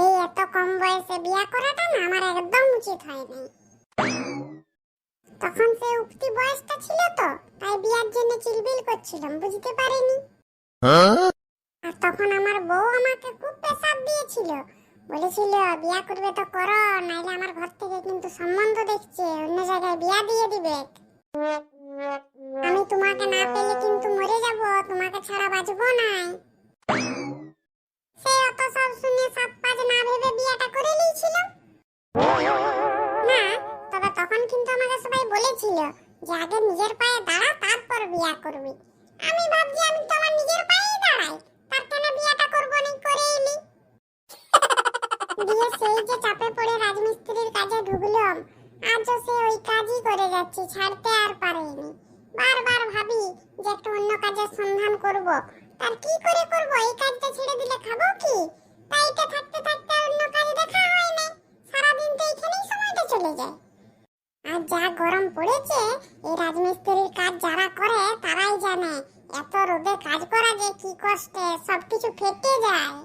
এই এত কম বয়সে বিয়ে করাটা না আমার একদম উচিত হয়নি। তখন সে উক্তি বয়সটা ছিল তো, তাই বিয়ার জন্য চিলবিল করছিলাম, বুঝতে পারিনি। আর তখন আমার বউ আমাকে খুব প্রেসার দিয়েছিল, বলেছিল বিয়া করবে তো করো, নাইলে আমার ঘর থেকে কিন্তু সম্বন্ধ দেখছে, অন্য জায়গায় বিয়া দিয়ে দিবে। আমি তোমাকে না পেলে কিন্তু মরে যাব, তোমাকে ছাড়া বাঁচবো না। সে অত সব শুনে সাত পাঁচ না ভেবে বিয়াটা করে নিয়েছিল না। তবে তখন কিন্তু আমাকে সবাই বলেছিল যে আগে নিজের পায়ে দাঁড়া, তারপর বিয়া করবি। আমি ভাবছি আমি তো আমার নিজের পায়েই দাঁড়াই, তার কেন বিয়াটা করবো না, করেই নি। দিয়ে সেই যে চাপে পড়ে রাজমিস্ত্রির কাজে ঢুকলাম, আজও সে ওই কাজই করে যাচ্ছি, ছাড়তে আর পারিনি। বারবার ভাবি যে একটু অন্য কাজের সন্ধান করব, তার কি করে করব, এই কাজটা ছেড়ে দিলে খাবো কি? তাই তো থাকতে থাকতে অন্য কাজ দেখা হয় না, সারাদিন তো এখানেই সময়টা চলে যায়। আর যা গরম পড়েছে, এই রাজমিস্ত্রির কাজ যারা করে তারাই জানে এত রোদে কাজ করা যে কি কষ্টে, সবকিছু ফেটে যায়।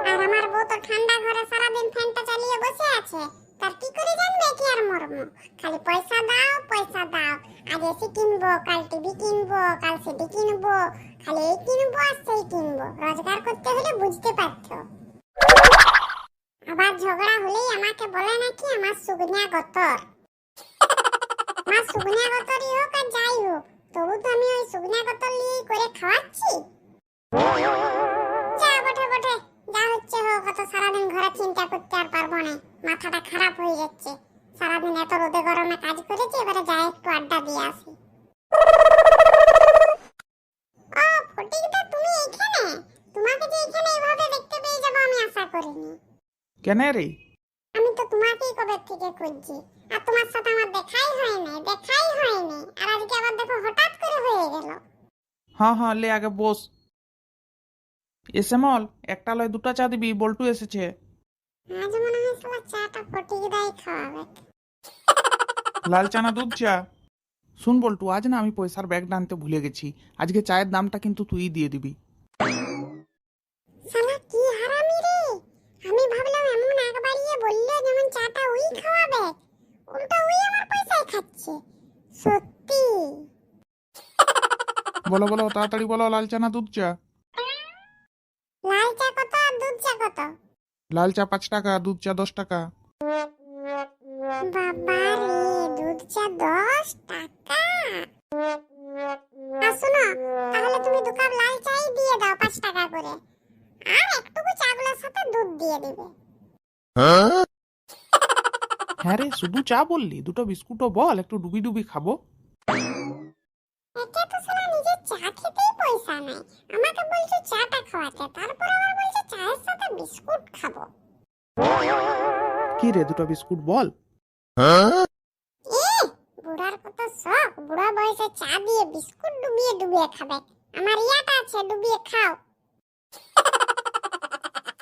আর আমার বউ তো ঠান্ডা ঘরে সারাদিন ফ্যানটা চালিয়ে বসে আছে, তার কি করে জানবে কি আর মর্ম? খালি পয়সা দাও পয়সা দাও, আজ এসি কিনবো, কাল টিভি কিনবো, কাল সিডি কিনবো, খালি এই কিনবো আর সেই কিনবো। রোজগার করতে হলে বুঝতে পারছো। আবার ঝগড়া হলেই আমাকে বলে নাকি আমার সুগনিয়া গতর। আমার সুগনিয়া গতরই হোক আর যাই হোক, তবু তো আমি ওই সুগনিয়া গতর নিয়েই করে খাওয়াচ্ছি। যা বটে বটে, যা হচ্ছে হোক, অত সারাদিন ঘরে চিন্তা করতে আর পারবো না, মাথাটা খারাপ হয়ে যাচ্ছে। সারাদিন এত রোদে গরমে কাজ করেছি, এবারে যাই একটু আড্ডা দিয়ে আসি। ও ফটিকদা, তুমি এখানে? তোমাকে যে এখানে এভাবে দেখতে পেয়ে যাবো আমি আশা করিনি। কেন রে? আমি তো তোমাকেই কবে থেকে খুঁজছি, আর তোমার সাথে আমার দেখাই হয়নি। আর আজকে আবার দেখো হঠাৎ করে হয়ে গেল। হ্যাঁ হ্যাঁ, লে আগে বস। এসে মল একটা লয় দুটা চা দিবি, বল্টু এসেছে। আজ মনে হয় শালা চাটা ফটিকদাই খাওয়াবে। লাল চা না দুধ চা? শুন বল্টু, আজ না আমি পয়সার ব্যাগটা আনতে ভুলে গেছি, আজকে চায়ের দামটা কিন্তু তুই দিয়ে দিবি। শালা কি হারামি রে! আমি ভাবলাম এমন আগ বাড়িয়ে বললো যেমন চাটা ওই খাওয়াবে, উল্টো ওই আমার পয়সায় খাচ্ছে। সত্যি? বলো বলো, তাড়াতাড়ি বলো, লাল চা না দুধ চা? লাল চা কত আর দুধ চা কত? লাল চা 5 টাকা, দুধ চা 10 টাকা। বাবা রে, দুধ চা 10 টাকা! আর শোনো, তাহলে তুমি 2 কাপ লাল চাই দিয়ে দাও 5 টাকা করে, আর একটুকু চাগুলোর সাথে দুধ দিয়ে দিবে। হ্যাঁ রে, শুধু চা বললি? দুটো বিস্কুটও বল, একটু ডুবি ডুবি খাবো। একে তো শালা নিজের চা খেতেই পয়সা নাই, আমাকে বলছো চাটা খাওয়াতে, তারপর আবার বলছো চায়ের সাথে বিস্কুট খাবো। কি রে, দুটো বিস্কুট বল। এ বুড়ার কত শখ, বুড়া বয়সে চা দিয়ে বিস্কুট ডুবিয়ে ডুবিয়ে খাবে। আমার ইয়াটা আছে, ডুবিয়ে খাও।